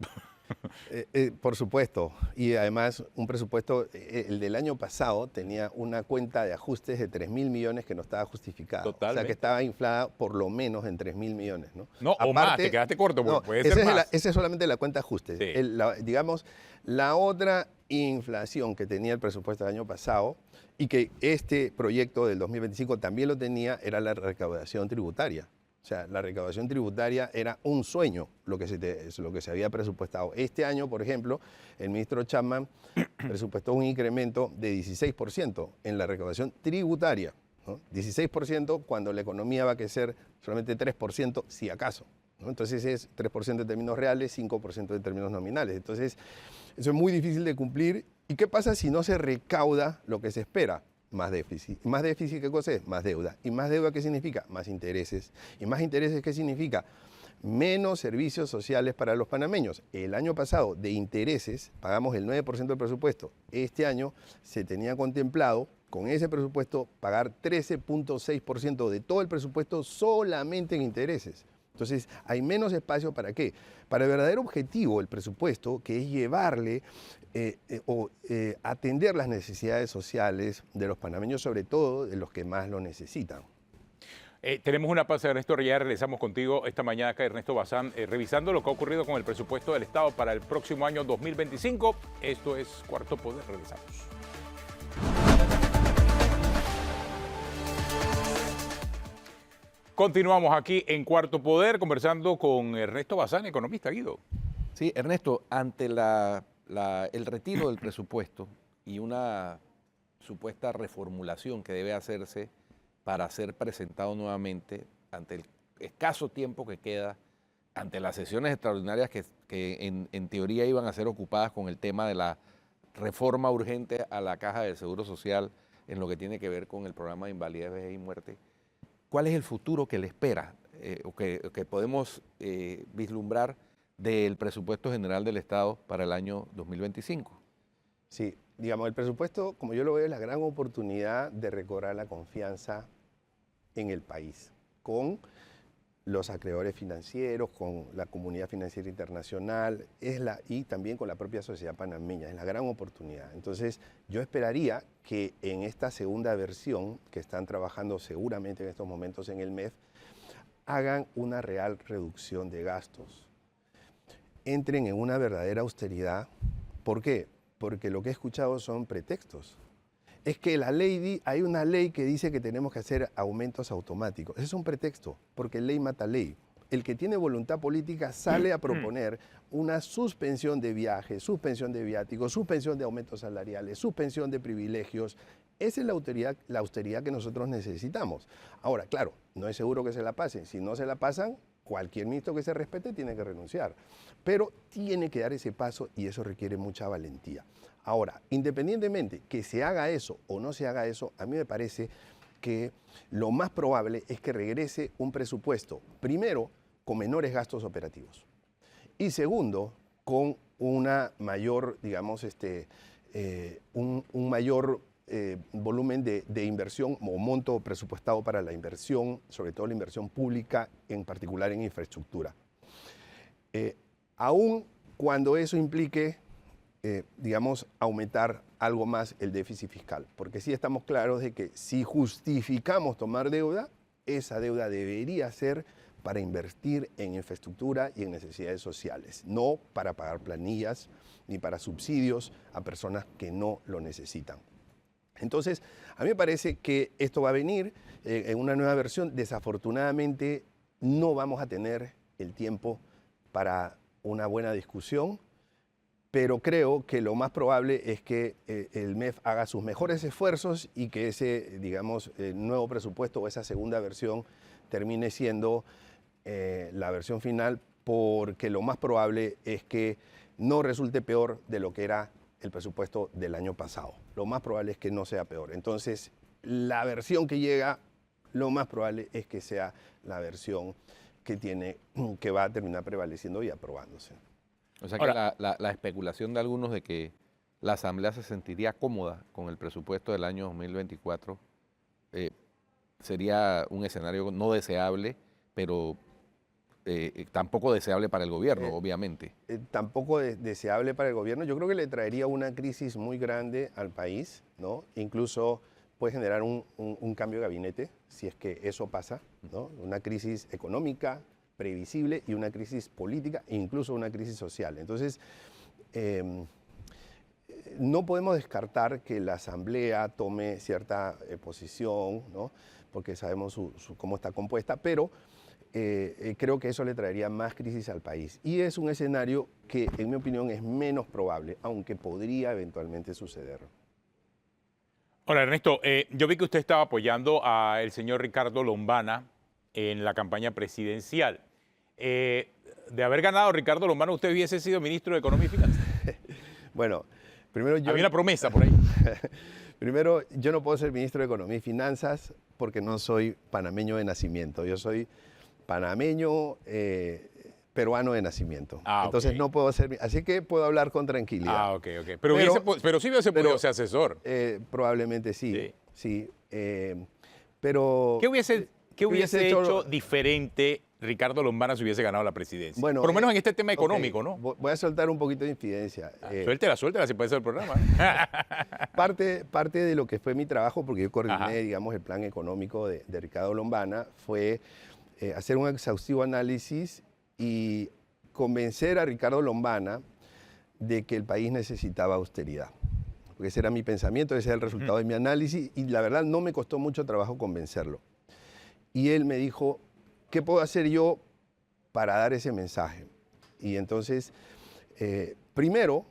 Por supuesto, y además un presupuesto, el del año pasado tenía una cuenta de ajustes de 3.000 millones que no estaba justificada. Totalmente. O sea que estaba inflada por lo menos en 3.000 millones. No, no aparte, o más, te quedaste corto, porque no, puede ser más. Esa es solamente la cuenta de ajustes. Sí. Digamos, la otra inflación que tenía el presupuesto del año pasado y que este proyecto del 2025 también lo tenía, era la recaudación tributaria. O sea, la recaudación tributaria era un sueño lo que se había presupuestado. Este año, por ejemplo, el ministro Chapman presupuestó un incremento de 16% en la recaudación tributaria, ¿no? 16% cuando la economía va a crecer solamente 3%, si acaso, ¿no? Entonces es 3% en términos reales, 5% en términos nominales. Entonces, eso es muy difícil de cumplir. ¿Y qué pasa si no se recauda lo que se espera? Más déficit. ¿Más déficit qué cosa es? Más deuda. ¿Y más deuda qué significa? Más intereses. ¿Y más intereses qué significa? Menos servicios sociales para los panameños. El año pasado de intereses pagamos el 9% del presupuesto. Este año se tenía contemplado con ese presupuesto pagar 13.6% de todo el presupuesto solamente en intereses. Entonces, hay menos espacio ¿para qué? Para el verdadero objetivo del presupuesto, que es llevarle atender las necesidades sociales de los panameños, sobre todo de los que más lo necesitan. Tenemos una pausa, Ernesto, ya regresamos contigo esta mañana acá, Ernesto Bazán, revisando lo que ha ocurrido con el presupuesto del Estado para el próximo año 2025. Esto es Cuarto Poder, regresamos. Continuamos aquí en Cuarto Poder conversando con Ernesto Bazán, economista, Guido. Sí, Ernesto, ante el retiro del presupuesto y una supuesta reformulación que debe hacerse para ser presentado nuevamente ante el escaso tiempo que queda, ante las sesiones extraordinarias que en teoría iban a ser ocupadas con el tema de la reforma urgente a la Caja del Seguro Social en lo que tiene que ver con el programa de invalidez, vejez y muerte, ¿cuál es el futuro que le espera o que podemos vislumbrar del presupuesto general del Estado para el año 2025? Sí, digamos, el presupuesto, como yo lo veo, es la gran oportunidad de recobrar la confianza en el país, con los acreedores financieros, con la comunidad financiera internacional, y también con la propia sociedad panameña. Es la gran oportunidad. Entonces, yo esperaría que en esta segunda versión, que están trabajando seguramente en estos momentos en el MEF, hagan una real reducción de gastos. Entren en una verdadera austeridad. ¿Por qué? Porque lo que he escuchado son pretextos. Es que hay una ley que dice que tenemos que hacer aumentos automáticos. Ese es un pretexto, porque ley mata ley. El que tiene voluntad política sale a proponer una suspensión de viajes, suspensión de viáticos, suspensión de aumentos salariales, suspensión de privilegios. Esa es la austeridad que nosotros necesitamos. Ahora, claro, no es seguro que se la pasen. Si no se la pasan, cualquier ministro que se respete tiene que renunciar. Pero tiene que dar ese paso y eso requiere mucha valentía. Ahora, independientemente que se haga eso o no se haga eso, a mí me parece que lo más probable es que regrese un presupuesto, primero, con menores gastos operativos y segundo, con una mayor, digamos, un mayor volumen de inversión o monto presupuestado para la inversión, sobre todo la inversión pública, en particular en infraestructura. Aún cuando eso implique, digamos, aumentar algo más el déficit fiscal, porque sí estamos claros de que si justificamos tomar deuda, esa deuda debería ser para invertir en infraestructura y en necesidades sociales, no para pagar planillas ni para subsidios a personas que no lo necesitan. Entonces, a mí me parece que esto va a venir en una nueva versión. Desafortunadamente, no vamos a tener el tiempo para una buena discusión, pero creo que lo más probable es que el MEF haga sus mejores esfuerzos y que ese, digamos, nuevo presupuesto o esa segunda versión termine siendo la versión final, porque lo más probable es que no resulte peor de lo que era el presupuesto del año pasado. Lo más probable es que no sea peor. Entonces, la versión que llega, lo más probable es que sea la versión que va a terminar prevaleciendo y aprobándose. O sea que ahora, la especulación de algunos de que la Asamblea se sentiría cómoda con el presupuesto del año 2024 sería un escenario no deseable, pero tampoco deseable para el gobierno, obviamente. Tampoco deseable para el gobierno. Yo creo que le traería una crisis muy grande al país, ¿no? Incluso puede generar un cambio de gabinete, si es que eso pasa, ¿no? Una crisis económica previsible y una crisis política e incluso una crisis social. Entonces, no podemos descartar que la Asamblea tome cierta posición, ¿no? Porque sabemos cómo está compuesta, pero creo que eso le traería más crisis al país. Y es un escenario que, en mi opinión, es menos probable, aunque podría eventualmente suceder. Ahora, Ernesto, yo vi que usted estaba apoyando al señor Ricardo Lombana en la campaña presidencial. De haber ganado Ricardo Lombana, ¿usted hubiese sido ministro de Economía y Finanzas? Bueno, primero yo... Había una promesa por ahí. Primero, yo no puedo ser ministro de Economía y Finanzas porque no soy panameño de nacimiento. Yo soy panameño, peruano de nacimiento. Entonces no puedo ser... Así que puedo hablar con tranquilidad. Ok. Pero sí hubiese podido ser asesor. Probablemente sí. Pero... ¿Qué hubiese hecho diferente Ricardo Lombana se hubiese ganado la presidencia? Bueno, por lo menos en este tema económico, ok, ¿no? Voy a soltar un poquito de infidencia. Suéltela, si puede ser el programa. Parte de lo que fue mi trabajo, porque yo coordiné, Ajá. digamos, el plan económico de Ricardo Lombana, fue hacer un exhaustivo análisis y convencer a Ricardo Lombana de que el país necesitaba austeridad. Porque ese era mi pensamiento, ese era el resultado de mi análisis, y la verdad no me costó mucho trabajo convencerlo. Y él me dijo, ¿qué puedo hacer yo para dar ese mensaje? Y entonces, primero,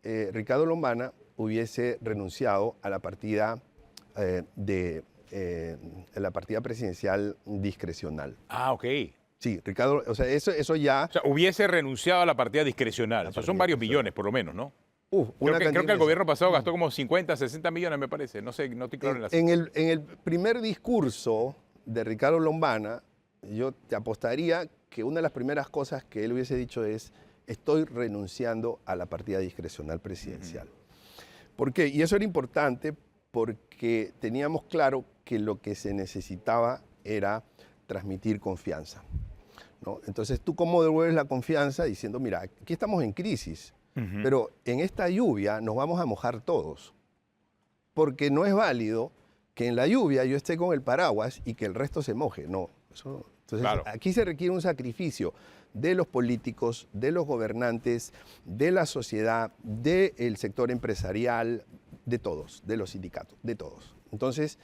Ricardo Lombana hubiese renunciado a la partida la partida presidencial discrecional. Ah, ok. Sí, Ricardo, o sea, eso ya... O sea, hubiese renunciado a la partida discrecional. Esos son varios millones, por lo menos, ¿no? Creo que el gobierno pasado gastó como 50, 60 millones, me parece. No sé, no estoy claro en la en el primer discurso de Ricardo Lombana, yo te apostaría que una de las primeras cosas que él hubiese dicho es: estoy renunciando a la partida discrecional presidencial. ¿Por qué? Y eso era importante porque teníamos claro que lo que se necesitaba era transmitir confianza, ¿no? Entonces, ¿tú cómo devuelves la confianza? Diciendo, mira, aquí estamos en crisis, pero en esta lluvia nos vamos a mojar todos, porque no es válido que en la lluvia yo esté con el paraguas y que el resto se moje. No, eso, entonces Claro. aquí se requiere un sacrificio de los políticos, de los gobernantes, de la sociedad, del sector empresarial, de todos, de los sindicatos, de todos. Entonces,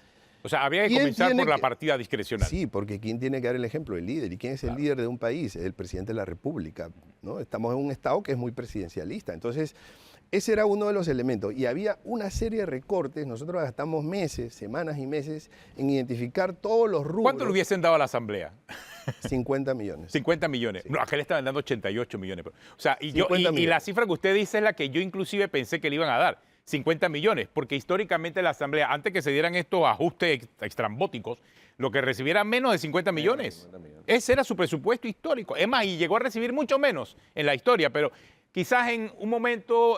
O sea, habría que ¿quién comenzar tiene por la que- partida discrecional. sí, porque ¿quién tiene que dar el ejemplo? El líder. ¿Y quién es el líder de un país? El presidente de la República, ¿no? Estamos en un Estado que es muy presidencialista. Entonces, ese era uno de los elementos. Y había una serie de recortes. Nosotros gastamos meses, semanas y meses en identificar todos los rubros. ¿Cuánto le hubiesen dado a la Asamblea? 50 millones. 50 millones. No, acá le estaban dando 88 millones. O sea, y 50 la millones. cifra que usted dice es la que yo inclusive pensé que le iban a dar. 50 millones, porque históricamente la Asamblea, antes que se dieran estos ajustes extrambóticos, lo que recibiera menos de 50 millones. Ese era su presupuesto histórico. Es más, y llegó a recibir mucho menos en la historia, pero quizás en un momento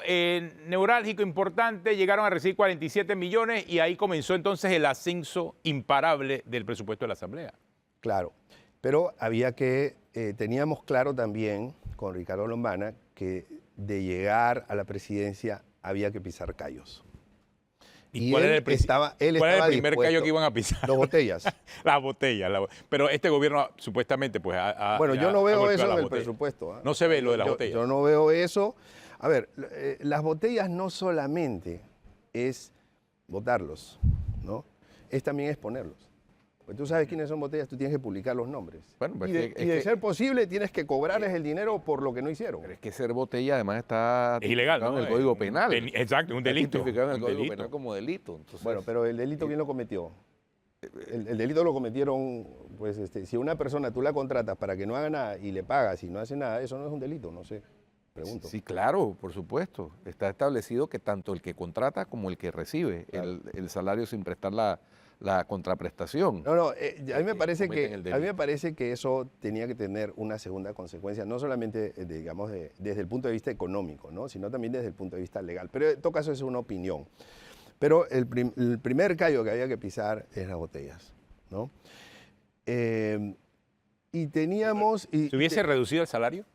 neurálgico importante llegaron a recibir 47 millones y ahí comenzó entonces el ascenso imparable del presupuesto de la Asamblea. Claro. Pero teníamos claro también con Ricardo Lombana que de llegar a la presidencia había que pisar callos. ¿Y cuál era el él estaba primer dispuesto- callo que iban a pisar? Las botellas. Las botellas. Pero este gobierno supuestamente pues Bueno, yo no veo eso en el presupuesto. presupuesto. ¿Ah? No se ve lo de las botellas. Yo no veo eso. A ver, las botellas no solamente es botarlos, ¿no? Es también exponerlos. Pues tú sabes quiénes son botellas, tú tienes que publicar los nombres. Bueno, pues y de, es y de que- ser posible, tienes que cobrarles el dinero por lo que no hicieron. Pero es que ser botella además está Es ilegal, tipificado ¿no? en el Código Penal. Exacto, un Está delito. tipificado en el Un Código delito. Penal como delito. Entonces, Bueno, pero el delito, ¿quién lo cometió? El delito lo cometieron, pues, si una persona tú la contratas para que no haga nada y le pagas y no hace nada, eso no es un delito, no sé. Pregunto. sí, claro, por supuesto. Está establecido que tanto el que contrata como el que recibe Claro. el salario sin prestar la contraprestación. No, a mí me parece cometen que el a mí delito. me parece que eso tenía que tener una segunda consecuencia, no solamente digamos desde el punto de vista económico, ¿no? Sino también desde el punto de vista legal. Pero en todo caso es una opinión. Pero el primer callo que había que pisar es las botellas, ¿no? Y teníamos ¿Se hubiese reducido el salario?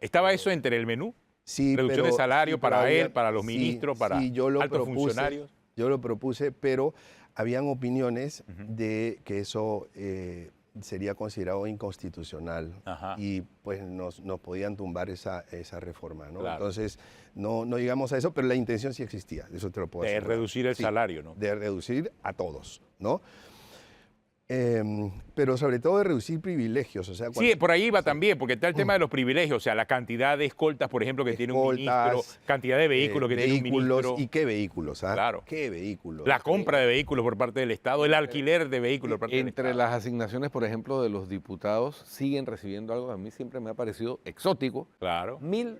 ¿Estaba eso entre el menú? Sí, Reducción de salario pero para él, para los sí, ministros, para yo lo altos propuse, funcionarios. Yo lo propuse, pero habían opiniones de que eso sería considerado inconstitucional. Ajá. Y pues nos podían tumbar esa reforma, ¿no? Claro. Entonces no llegamos a eso, pero la intención sí existía, eso te lo puedo De asegurar. reducir el Sí, salario, ¿no? De reducir a todos, ¿no? Pero sobre todo de reducir privilegios. O sea, Sí, por ahí va también, porque está el tema de los privilegios, o sea, la cantidad de escoltas, por ejemplo, que tiene un ministro, escoltas, cantidad de vehículos que tiene un ministro, ¿Y qué vehículos? ¿Ah? Claro. ¿Qué vehículos? la compra de vehículos por parte del Estado, el alquiler de vehículos por parte del Entre Estado. las asignaciones, por ejemplo, de los diputados, siguen recibiendo algo que a mí siempre me ha parecido exótico. Claro, 1.000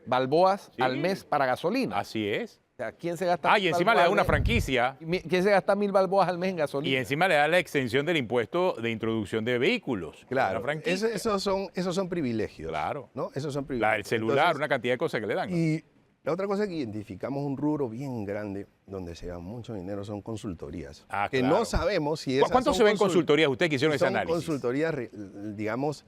balboas Sí. al mes para gasolina. así es. O sea, ¿quién se gasta Ah, y 1.000 encima le da balboas una al mes? franquicia ¿Quién se gasta 1.000 balboas al mes en gasolina? y encima le da la extensión del impuesto de introducción de vehículos. Claro, Una franquicia. esos son privilegios. Claro. ¿No? Esos son privilegios. El celular, Entonces, una cantidad de cosas que le dan. ¿no? La otra cosa es que identificamos un rubro bien grande donde se va mucho dinero son consultorías. Que claro. no sabemos si esas ¿Cuánto son se ven consultorías? Ustedes que hicieron ese son análisis. consultorías, digamos,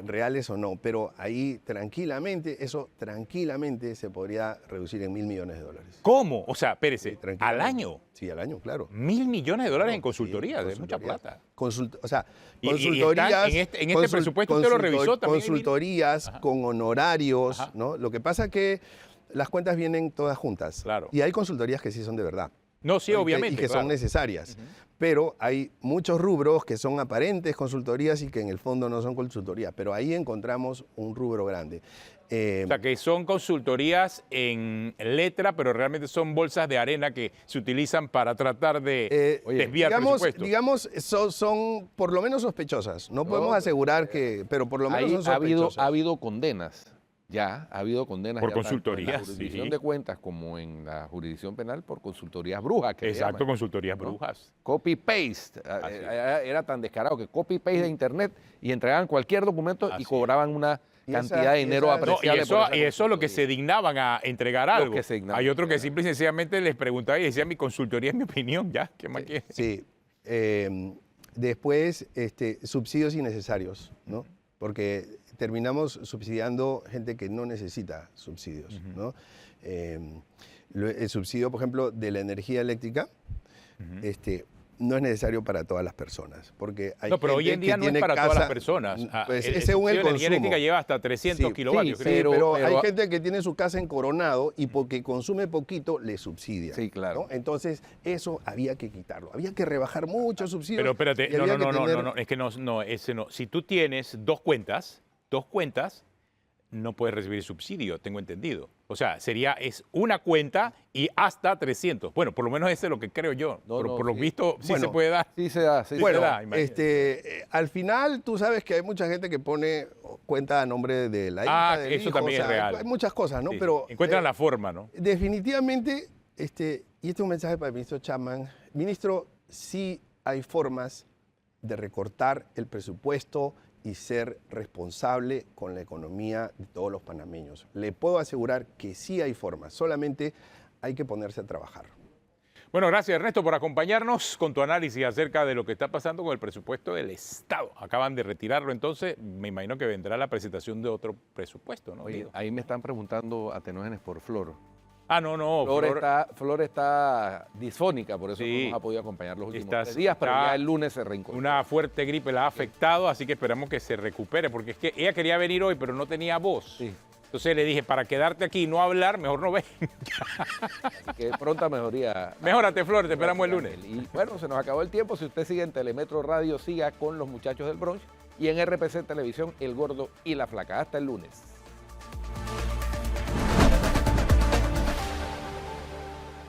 reales o no, pero ahí tranquilamente, eso tranquilamente se podría reducir en $1.000 millones. ¿Cómo? O sea, espérese, Sí, tranquilamente. ¿al año? Sí, al año, claro. $1.000 millones en Sí, consultorías, es mucha consultorías. plata. O sea, Y consultorías. están en este presupuesto usted lo revisó también, Consultorías Ajá. con honorarios, Ajá. ¿no? Lo que pasa es que las cuentas vienen todas juntas. Claro. Y hay consultorías que sí son de verdad. No, sí, ¿no? obviamente. Y que claro. son necesarias. Pero hay muchos rubros que son aparentes consultorías y que en el fondo no son consultorías. Pero ahí encontramos un rubro grande. O sea, que son consultorías en letra, pero realmente son bolsas de arena que se utilizan para tratar de desviar presupuestos. digamos son por lo menos sospechosas. No podemos asegurar que, pero por lo menos Ahí son sospechosas. ha habido condenas. Ya ha habido condenas. Por ya tanto consultorías, en la jurisdicción sí. de cuentas como en la jurisdicción penal por consultorías brujas. Que le Exacto, llaman, consultorías ¿no? brujas. Copy-paste. Era tan descarado que copy-paste de internet y entregaban cualquier documento Así y es. cobraban una Y cantidad de dinero esa- No, y apreciable. por esa eso es lo que se consultoría. dignaban a entregar Los algo. que se dignaban Hay a otro que entregar. simple y sencillamente les preguntaba y decía, mi consultoría es mi opinión, ya, ¿qué más quiere? Sí. Después, subsidios innecesarios, ¿no? Porque terminamos subsidiando gente que no necesita subsidios, ¿no? El subsidio, por ejemplo, de la energía eléctrica, no es necesario para todas las personas, porque hay No, pero hoy gente en día que no es tiene para todas las casa- personas. Pues, El es según el subsidio de energía consumo. eléctrica lleva hasta 300 Sí, kilovatios. sí, creo. Pero hay pero- gente que tiene su casa en Coronado y porque consume poquito le subsidia. Sí, claro. ¿no? Entonces, eso había que quitarlo. Había que rebajar muchos subsidios. Pero espérate, y no, había no, que no, tener- no, es que no, ese no. Si tú tienes dos cuentas, no puedes recibir subsidio, tengo entendido. O sea, es una cuenta y hasta 300. Bueno, por lo menos eso es lo que creo yo. No, Pero no, por lo sí. visto sí Bueno, se puede dar. Sí se da, sí Bueno, se da. imagínate. al final tú sabes que hay mucha gente que pone cuenta a nombre de la hija, del eso hijo, también es real. Hay muchas cosas, ¿no? Sí, Pero encuentran la forma, ¿no? definitivamente, y este es un mensaje para el ministro Chapman. Ministro, sí hay formas de recortar el presupuesto y ser responsable con la economía de todos los panameños. Le puedo asegurar que sí hay formas, solamente hay que ponerse a trabajar. Bueno, gracias Ernesto por acompañarnos con tu análisis acerca de lo que está pasando con el presupuesto del Estado. Acaban de retirarlo, entonces me imagino que vendrá la presentación de otro presupuesto, ¿no? Oye, Digo. ahí me están preguntando Atenógenes por Flor. No, Flor está disfónica, por eso Sí. no nos ha podido acompañar los últimos Estás- 3 días, pero está- ya el lunes se reincorpora. Una fuerte gripe la ha afectado, así que esperamos que se recupere, porque es que ella quería venir hoy, pero no tenía voz. Sí. Entonces le dije, para quedarte aquí y no hablar, mejor no ven. Que pronta mejoría. Mejórate, Flor, te esperamos el lunes. Y bueno, se nos acabó el tiempo. Si usted sigue en Telemetro Radio, siga con los muchachos del brunch y en RPC Televisión, El Gordo y la Flaca. Hasta el lunes.